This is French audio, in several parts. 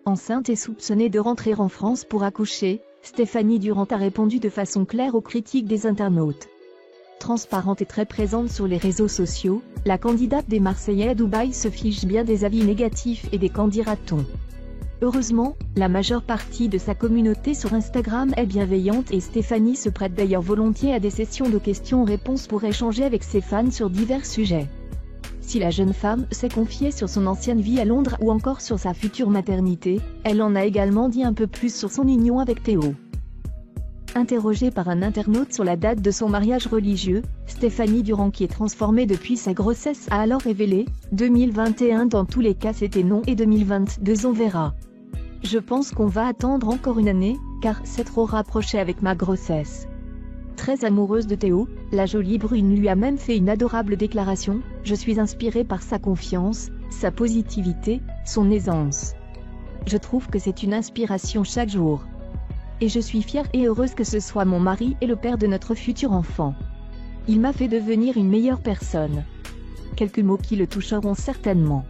enceinte et soupçonnée de rentrer en France pour accoucher, Stéphanie Durand a répondu de façon claire aux critiques des internautes. Transparente et très présente sur les réseaux sociaux, la candidate des Marseillais à Dubaï se fiche bien des avis négatifs et des qu'en dira-t-on. Heureusement, la majeure partie de sa communauté sur Instagram est bienveillante et Stéphanie se prête d'ailleurs volontiers à des sessions de questions-réponses pour échanger avec ses fans sur divers sujets. Si la jeune femme s'est confiée sur son ancienne vie à Londres ou encore sur sa future maternité, elle en a également dit un peu plus sur son union avec Théo. Interrogée par un internaute sur la date de son mariage religieux, Stéphanie Durand, qui est transformée depuis sa grossesse, a alors révélé « 2021 dans tous les cas c'était non et 2022 on verra. Je pense qu'on va attendre encore une année, car c'est trop rapproché avec ma grossesse. » Très amoureuse de Théo, la jolie brune lui a même fait une adorable déclaration « Je suis inspirée par sa confiance, sa positivité, son aisance. Je trouve que c'est une inspiration chaque jour. Et je suis fière et heureuse que ce soit mon mari et le père de notre futur enfant. Il m'a fait devenir une meilleure personne. » Quelques mots qui le toucheront certainement.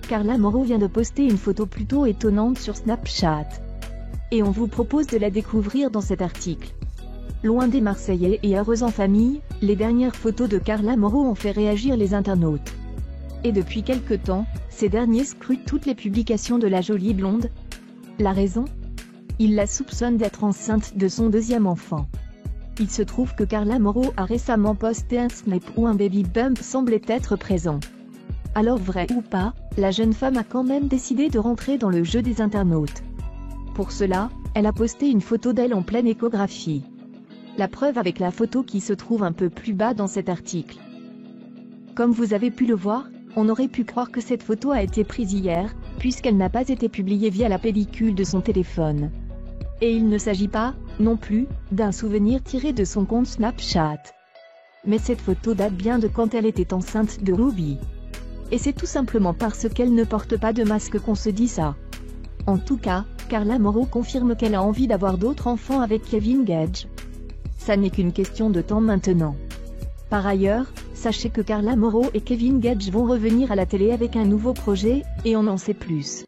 Carla Moreau vient de poster une photo plutôt étonnante sur Snapchat. Et on vous propose de la découvrir dans cet article. Loin des Marseillais et heureuse en famille, les dernières photos de Carla Moreau ont fait réagir les internautes. Et depuis quelque temps, ces derniers scrutent toutes les publications de la jolie blonde. La raison ? Ils la soupçonnent d'être enceinte de son deuxième enfant. Il se trouve que Carla Moreau a récemment posté un snap où un baby bump semblait être présent. Alors vrai ou pas, la jeune femme a quand même décidé de rentrer dans le jeu des internautes. Pour cela, elle a posté une photo d'elle en pleine échographie. La preuve avec la photo qui se trouve un peu plus bas dans cet article. Comme vous avez pu le voir, on aurait pu croire que cette photo a été prise hier, puisqu'elle n'a pas été publiée via la pellicule de son téléphone. Et il ne s'agit pas, non plus, d'un souvenir tiré de son compte Snapchat. Mais cette photo date bien de quand elle était enceinte de Ruby. Et c'est tout simplement parce qu'elle ne porte pas de masque qu'on se dit ça. En tout cas, Carla Moreau confirme qu'elle a envie d'avoir d'autres enfants avec Kevin Gage. Ça n'est qu'une question de temps maintenant. Par ailleurs, sachez que Carla Moreau et Kevin Gage vont revenir à la télé avec un nouveau projet, et on en sait plus.